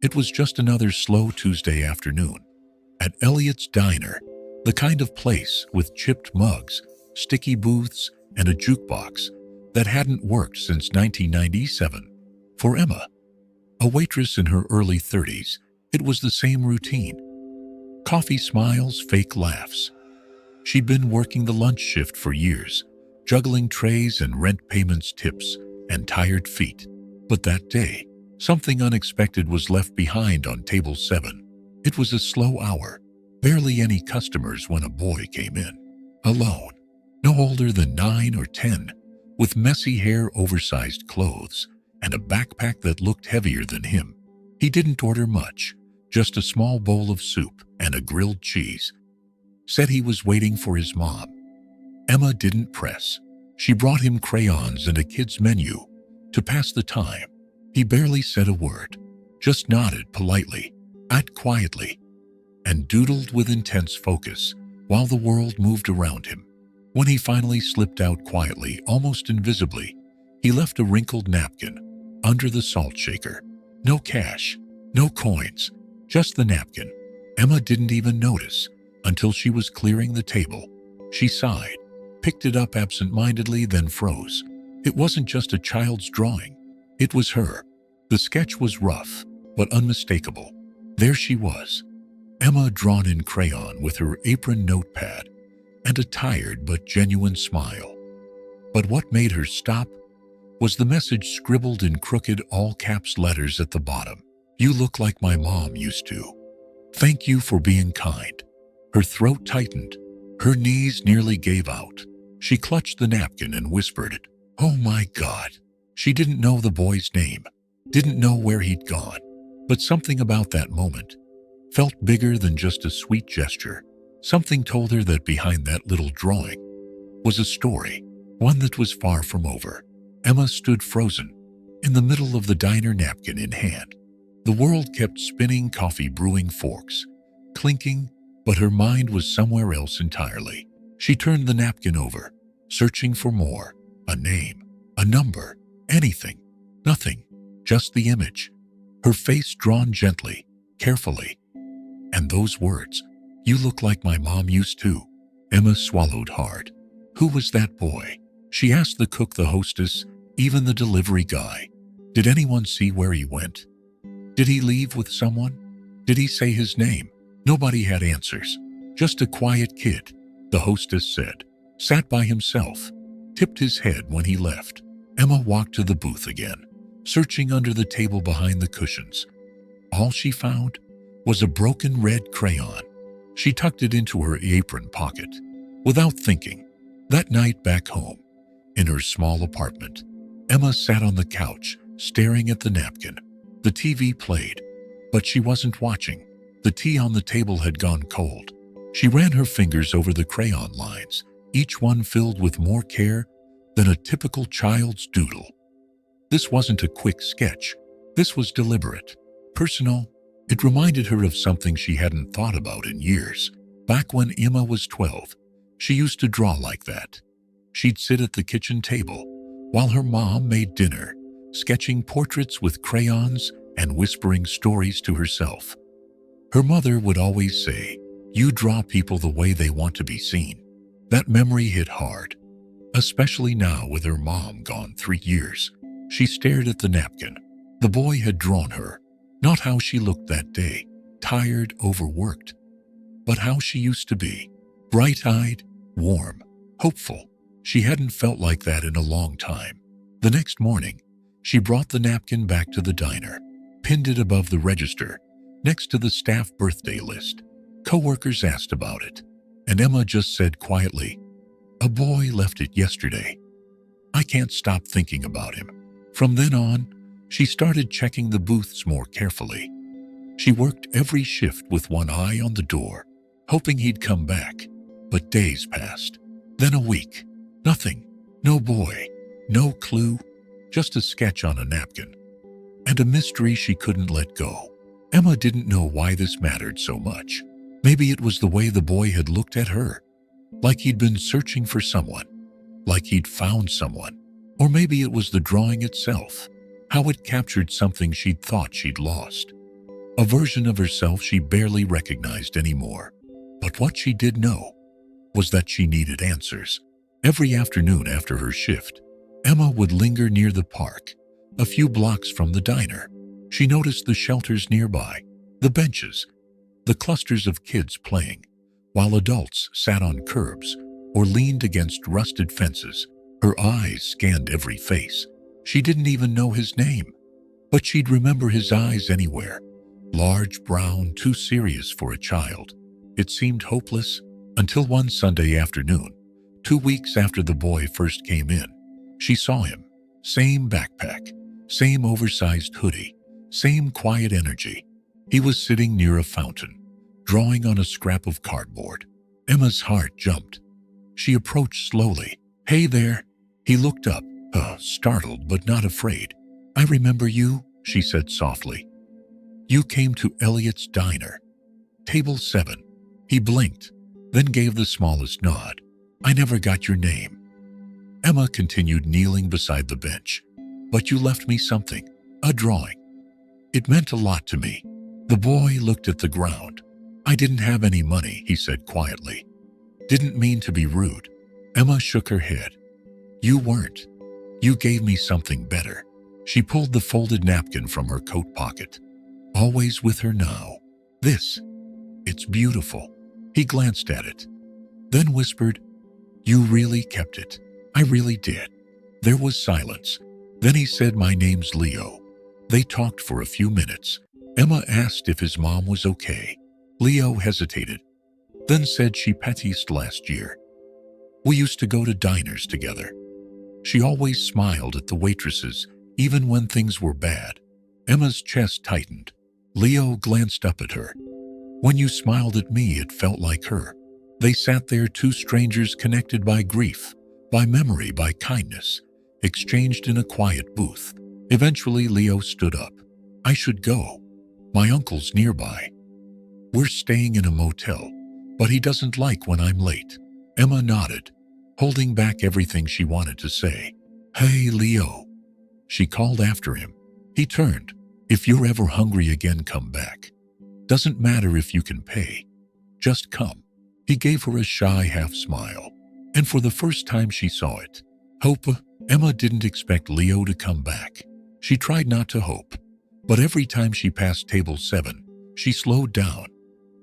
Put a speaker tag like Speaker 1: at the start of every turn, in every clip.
Speaker 1: It was just another slow Tuesday afternoon at Elliot's Diner, the kind of place with chipped mugs, sticky booths, and a jukebox that hadn't worked since 1997. For Emma, a waitress in her early 30s, it was the same routine. Coffee smiles, fake laughs. She'd been working the lunch shift for years, juggling trays and rent payments, tips, and tired feet. But that day, something unexpected was left behind on table 7. It was a slow hour, barely any customers when a boy came in. Alone, no older than 9 or 10, with messy hair, oversized clothes, and a backpack that looked heavier than him. He didn't order much, just a small bowl of soup and a grilled cheese. Said he was waiting for his mom. Emma didn't press. She brought him crayons and a kid's menu to pass the time. He barely said a word, just nodded politely, ate quietly, and doodled with intense focus while the world moved around him. When he finally slipped out quietly, almost invisibly, he left a wrinkled napkin under the salt shaker. No cash, no coins, just the napkin. Emma didn't even notice until she was clearing the table. She sighed, picked it up absent-mindedly, then froze. It wasn't just a child's drawing. It was her. The sketch was rough, but unmistakable. There she was, Emma, drawn in crayon with her apron, notepad, and a tired but genuine smile. But what made her stop was the message scribbled in crooked all-caps letters at the bottom. "You look like my mom used to. Thank you for being kind." Her throat tightened. Her knees nearly gave out. She clutched the napkin and whispered it. Oh my God. She didn't know the boy's name, didn't know where he'd gone, but something about that moment felt bigger than just a sweet gesture. Something told her that behind that little drawing was a story, one that was far from over. Emma stood frozen, in the middle of the diner, napkin in hand. The world kept spinning, coffee brewing, forks clinking, but her mind was somewhere else entirely. She turned the napkin over, searching for more, a name, a number, anything. Nothing, just the image, her face drawn gently, carefully. And those words, "You look like my mom used to." Emma swallowed hard. Who was that boy? She asked the cook, the hostess, even the delivery guy. Did anyone see where he went? Did he leave with someone? Did he say his name? Nobody had answers. Just a quiet kid, the hostess said, sat by himself, tipped his head when he left. Emma walked to the booth again, searching under the table behind the cushions. All she found was a broken red crayon. She tucked it into her apron pocket. Without thinking, that night back home, in her small apartment, Emma sat on the couch, staring at the napkin. The TV played, but she wasn't watching. The tea on the table had gone cold. She ran her fingers over the crayon lines, each one filled with more care than a typical child's doodle. This wasn't a quick sketch. This was deliberate, personal. It reminded her of something she hadn't thought about in years. Back when Emma was 12, she used to draw like that. She'd sit at the kitchen table while her mom made dinner, sketching portraits with crayons and whispering stories to herself. Her mother would always say, "You draw people the way they want to be seen." That memory hit hard, especially now with her mom gone 3 years. She stared at the napkin. The boy had drawn her, not how she looked that day, tired, overworked, but how she used to be, bright-eyed, warm, hopeful. She hadn't felt like that in a long time. The next morning, she brought the napkin back to the diner, pinned it above the register, next to the staff birthday list. Coworkers asked about it, and Emma just said quietly, "A boy left it yesterday. I can't stop thinking about him." From then on, she started checking the booths more carefully. She worked every shift with one eye on the door, hoping he'd come back. But days passed, then a week. Nothing. No boy. No clue. Just a sketch on a napkin. And a mystery she couldn't let go. Emma didn't know why this mattered so much. Maybe it was the way the boy had looked at her, like he'd been searching for someone, like he'd found someone. Or maybe it was the drawing itself, how it captured something she'd thought she'd lost. a version of herself she barely recognized anymore. But what she did know was that she needed answers. Every afternoon after her shift, Emma would linger near the park, a few blocks from the diner. She noticed the shelters nearby, the benches, the clusters of kids playing, while adults sat on curbs or leaned against rusted fences. Her eyes scanned every face. She didn't even know his name, but she'd remember his eyes anywhere. Large, brown, too serious for a child. It seemed hopeless until one Sunday afternoon, 2 weeks after the boy first came in. She saw him. Same backpack, same oversized hoodie, same quiet energy. He was sitting near a fountain, drawing on a scrap of cardboard. Emma's heart jumped. She approached slowly. "Hey there." He looked up, startled but not afraid. "I remember you," she said softly. "You came to Elliot's diner. Table 7. He blinked, then gave the smallest nod. "I never got your name." Emma continued kneeling beside the bench. "But you left me something, a drawing. It meant a lot to me." The boy looked at the ground. "I didn't have any money," he said quietly. "Didn't mean to be rude." Emma shook her head. "You weren't. You gave me something better." She pulled the folded napkin from her coat pocket. "Always with her now. This. It's beautiful." He glanced at it, then whispered, "You really kept it." "I really did." There was silence. Then he said, "My name's Leo." They talked for a few minutes. Emma asked if his mom was okay. Leo hesitated, then said she passed last year. "We used to go to diners together. She always smiled at the waitresses, even when things were bad." Emma's chest tightened. Leo glanced up at her. "When you smiled at me, it felt like her." They sat there, two strangers connected by grief, by memory, by kindness, exchanged in a quiet booth. Eventually, Leo stood up. "I should go. My uncle's nearby. We're staying in a motel, but he doesn't like when I'm late." Emma nodded, holding back everything she wanted to say. "Hey, Leo," she called after him. He turned. "If you're ever hungry again, come back. Doesn't matter if you can pay. Just come." He gave her a shy half smile, and for the first time she saw it. Hope. Emma didn't expect Leo to come back. She tried not to hope, but every time she passed table 7, she slowed down,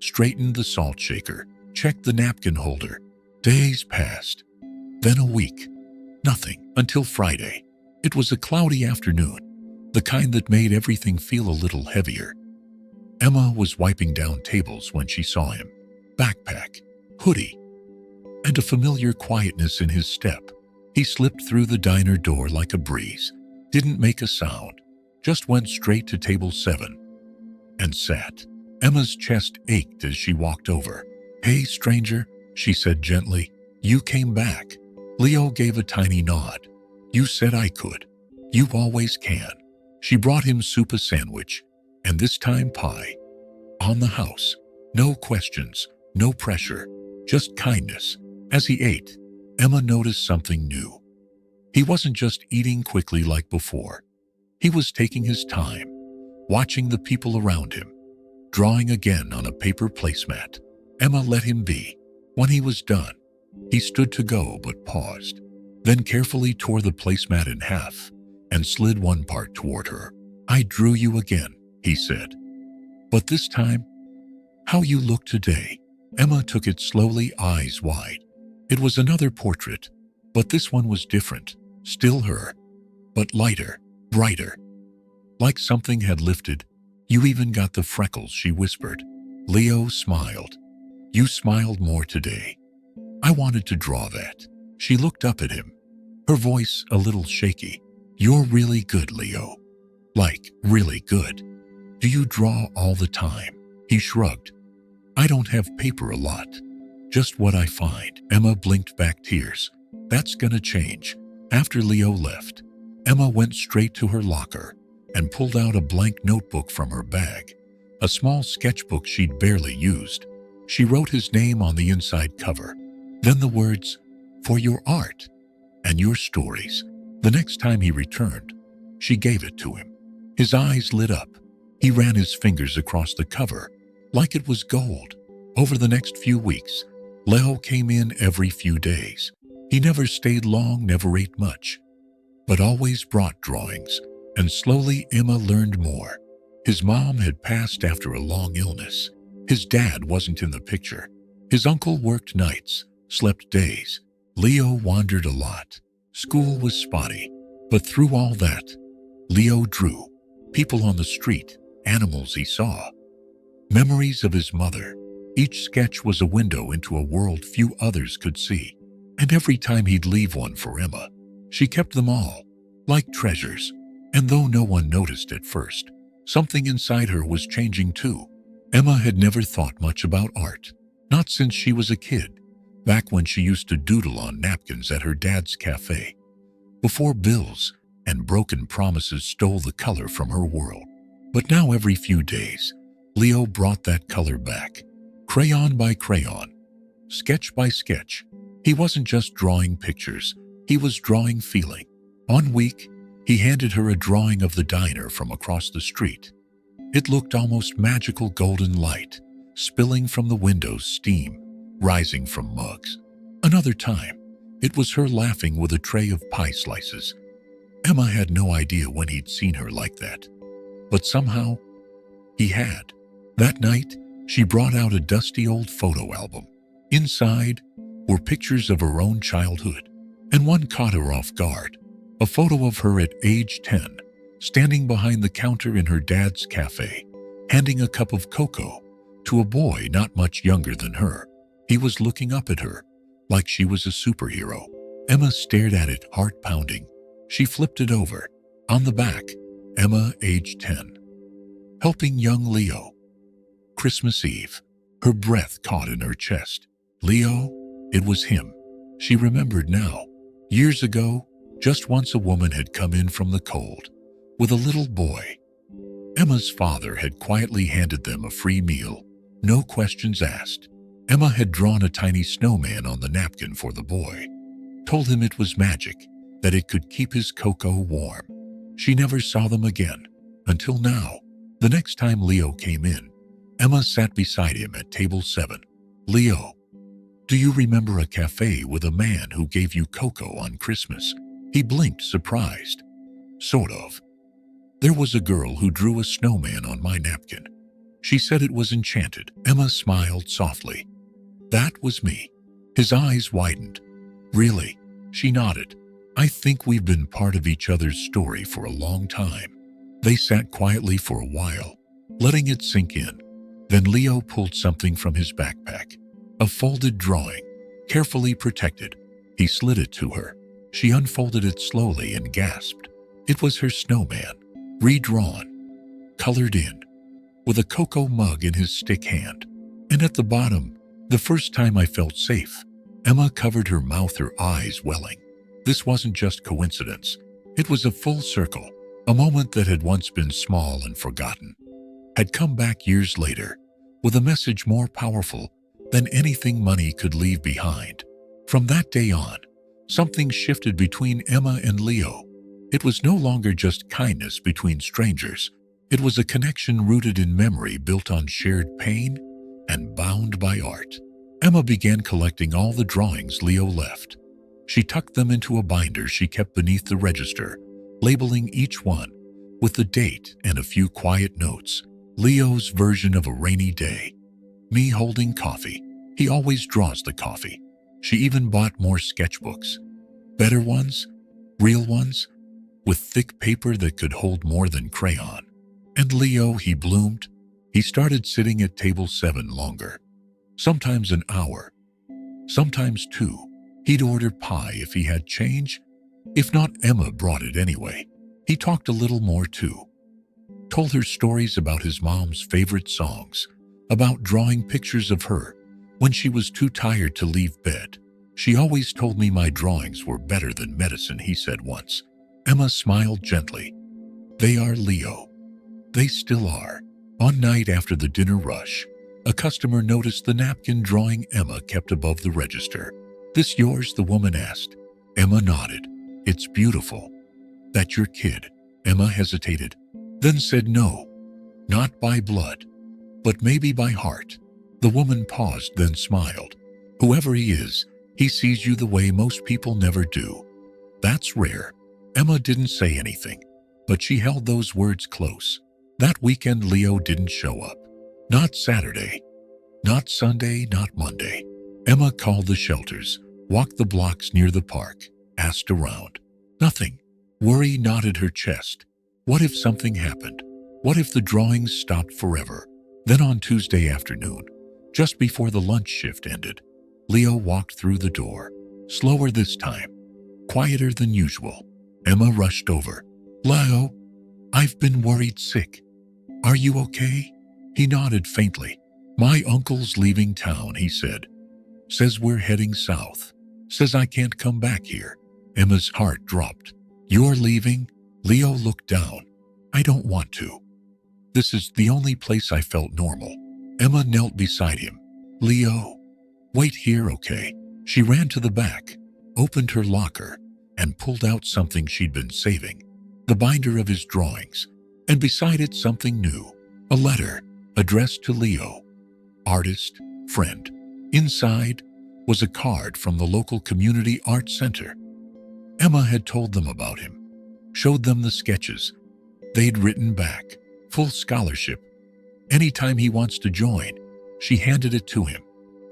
Speaker 1: straightened the salt shaker, checked the napkin holder. Days passed, then a week. Nothing until Friday. It was a cloudy afternoon, the kind that made everything feel a little heavier. Emma was wiping down tables when she saw him. Backpack, hoodie, and a familiar quietness in his step. He slipped through the diner door like a breeze, didn't make a sound, just went straight to table 7 and sat. Emma's chest ached as she walked over. "Hey, stranger," she said gently. "You came back." Leo gave a tiny nod. "You said I could. You always can." She brought him soup, a sandwich, and this time pie. On the house. No questions, no pressure, just kindness. As he ate, Emma noticed something new. He wasn't just eating quickly like before. He was taking his time, watching the people around him, drawing again on a paper placemat. Emma let him be. When he was done, he stood to go but paused, then carefully tore the placemat in half and slid one part toward her. "I drew you again," he said. "But this time, how you look today." Emma took it slowly, eyes wide. It was another portrait, but this one was different. Still her, but lighter, brighter. Like something had lifted. "You even got the freckles," she whispered. Leo smiled. "You smiled more today. I wanted to draw that." She looked up at him, her voice a little shaky. "You're really good, Leo. Like, really good. Do you draw all the time?" He shrugged. "I don't have paper a lot. Just what I find." Emma blinked back tears. "That's gonna change." After Leo left, Emma went straight to her locker and pulled out a blank notebook from her bag, a small sketchbook she'd barely used. She wrote his name on the inside cover, then the words, "For your art and your stories." The next time he returned, she gave it to him. His eyes lit up. He ran his fingers across the cover like it was gold. Over the next few weeks, Leo came in every few days. He never stayed long, never ate much, but always brought drawings, and slowly Emma learned more. His mom had passed after a long illness. His dad wasn't in the picture. His uncle worked nights, slept days. Leo wandered a lot. School was spotty. But through all that, Leo drew. People on the street, animals he saw, memories of his mother. Each sketch was a window into a world few others could see. And every time he'd leave one for Emma, she kept them all, like treasures. And though no one noticed at first, something inside her was changing too. Emma had never thought much about art, not since she was a kid, back when she used to doodle on napkins at her dad's cafe, before bills and broken promises stole the color from her world. But now every few days, Leo brought that color back, crayon by crayon, sketch by sketch. He wasn't just drawing pictures, he was drawing feeling. One week, he handed her a drawing of the diner from across the street. It looked almost magical, golden light, spilling from the windows, steam rising from mugs. Another time, it was her laughing with a tray of pie slices. Emma had no idea when he'd seen her like that, but somehow, he had. That night, she brought out a dusty old photo album. Inside were pictures of her own childhood, and one caught her off guard. A photo of her at age 10, standing behind the counter in her dad's cafe, handing a cup of cocoa to a boy not much younger than her. He was looking up at her, like she was a superhero. Emma stared at it, heart pounding. She flipped it over. On the back, Emma, age 10, helping young Leo. Christmas Eve. Her breath caught in her chest. Leo, it was him. She remembered now. Years ago, just once a woman had come in from the cold with a little boy. Emma's father had quietly handed them a free meal, no questions asked. Emma had drawn a tiny snowman on the napkin for the boy, told him it was magic, that it could keep his cocoa warm. She never saw them again, until now. The next time Leo came in, Emma sat beside him at table 7. Leo, do you remember a cafe with a man who gave you cocoa on Christmas? He blinked, surprised. Sort of. There was a girl who drew a snowman on my napkin. She said it was enchanted. Emma smiled softly. That was me. His eyes widened. Really? She nodded. I think we've been part of each other's story for a long time. They sat quietly for a while, letting it sink in. Then Leo pulled something from his backpack. A folded drawing, carefully protected. He slid it to her. She unfolded it slowly and gasped. It was her snowman, redrawn, colored in, with a cocoa mug in his stick hand. And at the bottom, the first time I felt safe. Emma covered her mouth, her eyes welling. This wasn't just coincidence. It was a full circle. A moment that had once been small and forgotten had come back years later with a message more powerful than anything money could leave behind. From that day on, something shifted between Emma and Leo. It was no longer just kindness between strangers. It was a connection rooted in memory, built on shared pain and bound by art. Emma began collecting all the drawings Leo left. She tucked them into a binder she kept beneath the register, labeling each one with the date and a few quiet notes. Leo's version of a rainy day. Me holding coffee. He always draws the coffee. She even bought more sketchbooks. Better ones, real ones, with thick paper that could hold more than crayon. And Leo, he bloomed. He started sitting at table 7 longer. Sometimes an hour, sometimes 2. He'd order pie if he had change. If not, Emma brought it anyway. He talked a little more too. Told her stories about his mom's favorite songs, about drawing pictures of her when she was too tired to leave bed. She always told me my drawings were better than medicine, he said once. Emma smiled gently. They are, Leo. They still are. One night after the dinner rush, a customer noticed the napkin drawing Emma kept above the register. This yours? The woman asked. Emma nodded. It's beautiful. That your kid? Emma hesitated, then said no. Not by blood, but maybe by heart. The woman paused, then smiled. Whoever he is, he sees you the way most people never do. That's rare. Emma didn't say anything, but she held those words close. That weekend, Leo didn't show up. Not Saturday, not Sunday, not Monday. Emma called the shelters, walked the blocks near the park, asked around. Nothing. Worry knotted her chest. What if something happened? What if the drawings stopped forever? Then on Tuesday afternoon, just before the lunch shift ended, Leo walked through the door, slower this time, quieter than usual. Emma rushed over. Leo, I've been worried sick. Are you okay? He nodded faintly. My uncle's leaving town, he said. Says we're heading south. Says I can't come back here. Emma's heart dropped. You're leaving? Leo looked down. I don't want to. This is the only place I felt normal. Emma knelt beside him. Leo, wait here, okay? She ran to the back, opened her locker, and pulled out something she'd been saving. The binder of his drawings, and beside it something new. A letter addressed to Leo. Artist, friend. Inside was a card from the local community art center. Emma had told them about him, showed them the sketches. They'd written back, full scholarship. Anytime he wants to join, she handed it to him.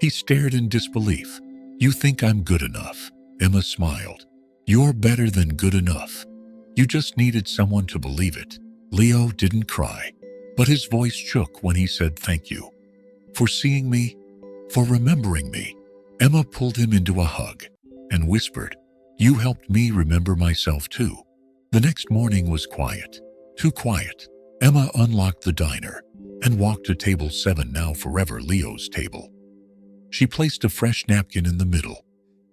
Speaker 1: He stared in disbelief. You think I'm good enough? Emma smiled. You're better than good enough. You just needed someone to believe it. Leo didn't cry, but his voice shook when he said thank you. For seeing me, for remembering me. Emma pulled him into a hug and whispered, you helped me remember myself too. The next morning was quiet, too quiet. Emma unlocked the diner and walked to table 7, now forever Leo's table. She placed a fresh napkin in the middle,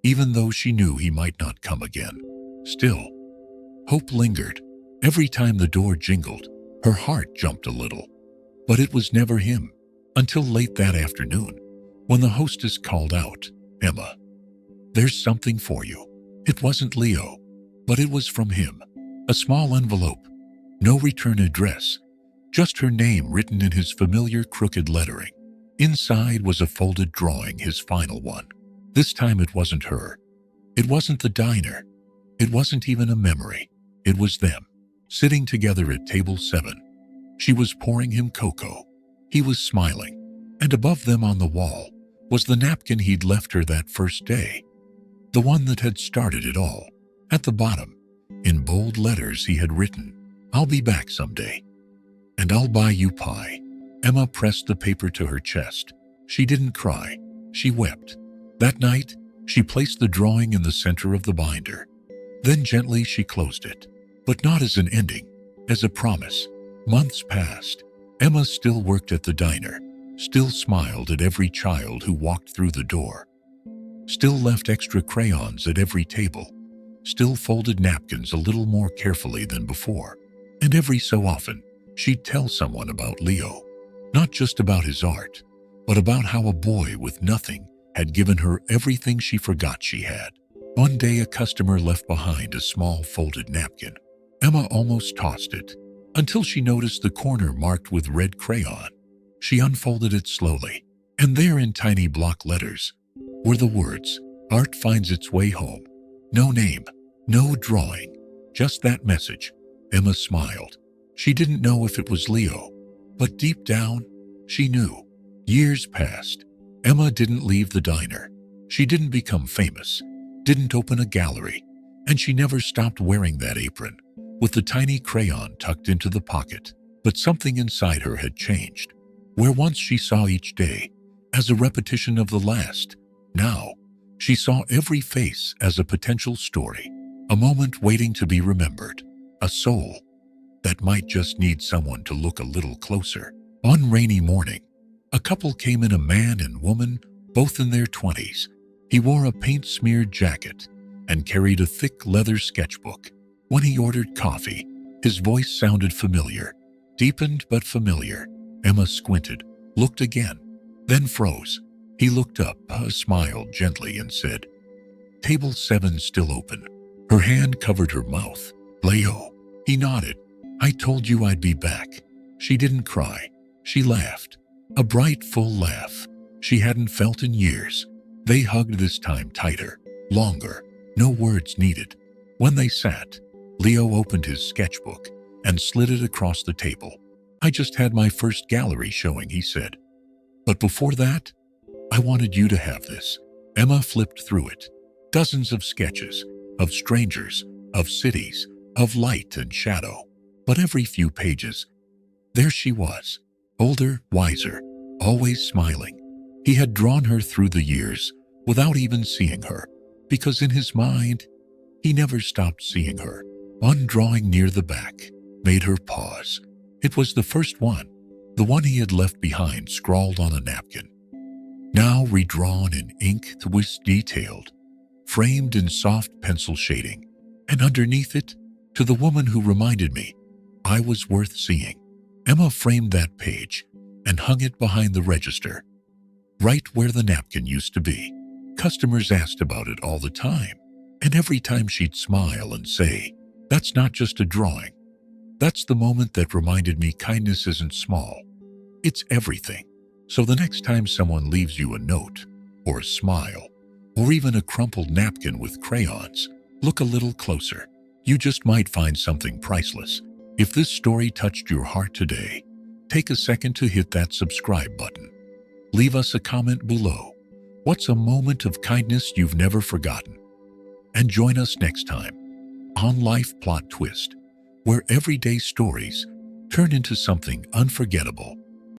Speaker 1: even though she knew he might not come again. Still, hope lingered. Every time the door jingled, her heart jumped a little. But it was never him, until late that afternoon, when the hostess called out, Emma, there's something for you. It wasn't Leo, but it was from him. A small envelope, no return address, just her name written in his familiar crooked lettering. Inside was a folded drawing, his final one. This time it wasn't her. It wasn't the diner. It wasn't even a memory. It was them, sitting together at table 7. She was pouring him cocoa. He was smiling, and above them on the wall was the napkin he'd left her that first day, the one that had started it all. At the bottom, in bold letters, he had written, I'll be back someday, and I'll buy you pie. Emma pressed the paper to her chest. She didn't cry. She wept. That night, she placed the drawing in the center of the binder. Then gently she closed it, but not as an ending, as a promise. Months passed. Emma still worked at the diner, still smiled at every child who walked through the door, still left extra crayons at every table, still folded napkins a little more carefully than before. And every so often, she'd tell someone about Leo, not just about his art, but about how a boy with nothing had given her everything she forgot she had. One day a customer left behind a small folded napkin. Emma almost tossed it, until she noticed the corner marked with red crayon. She unfolded it slowly, and there in tiny block letters were the words, Art finds its way home. No name, no drawing, just that message. Emma smiled. She didn't know if it was Leo, but deep down, she knew. Years passed. Emma didn't leave the diner. She didn't become famous, didn't open a gallery, and she never stopped wearing that apron, with the tiny crayon tucked into the pocket. But something inside her had changed. Where once she saw each day as a repetition of the last, now she saw every face as a potential story, a moment waiting to be remembered, a soul that might just need someone to look a little closer. One rainy morning, a couple came in, a man and woman, both in their 20s. He wore a paint-smeared jacket and carried a thick leather sketchbook. When he ordered coffee, his voice sounded familiar, deepened but familiar. Emma squinted, looked again, then froze. He looked up, smiled gently, and said, Table 7 still open. Her hand covered her mouth. Leo. He nodded. I told you I'd be back. She didn't cry. She laughed. A bright, full laugh she hadn't felt in years. They hugged this time tighter, longer, no words needed. When they sat, Leo opened his sketchbook and slid it across the table. "I just had my first gallery showing," he said. "But before that, I wanted you to have this." Emma flipped through it. Dozens of sketches, of strangers, of cities, of light and shadow. But every few pages, there she was, older, wiser, always smiling. He had drawn her through the years without even seeing her, because in his mind, he never stopped seeing her. One drawing near the back made her pause. It was the first one, the one he had left behind scrawled on a napkin. Now redrawn in ink that was detailed, framed in soft pencil shading, and underneath it, "To the woman who reminded me I was worth seeing." Emma framed that page and hung it behind the register, right where the napkin used to be. Customers asked about it all the time, and every time she'd smile and say, "That's not just a drawing. That's the moment that reminded me kindness isn't small. It's everything." So the next time someone leaves you a note, or a smile, or even a crumpled napkin with crayons, look a little closer. You just might find something priceless. If this story touched your heart today, take a second to hit that subscribe button. Leave us a comment below. What's a moment of kindness you've never forgotten? And join us next time on Life Plot Twist, where everyday stories turn into something unforgettable.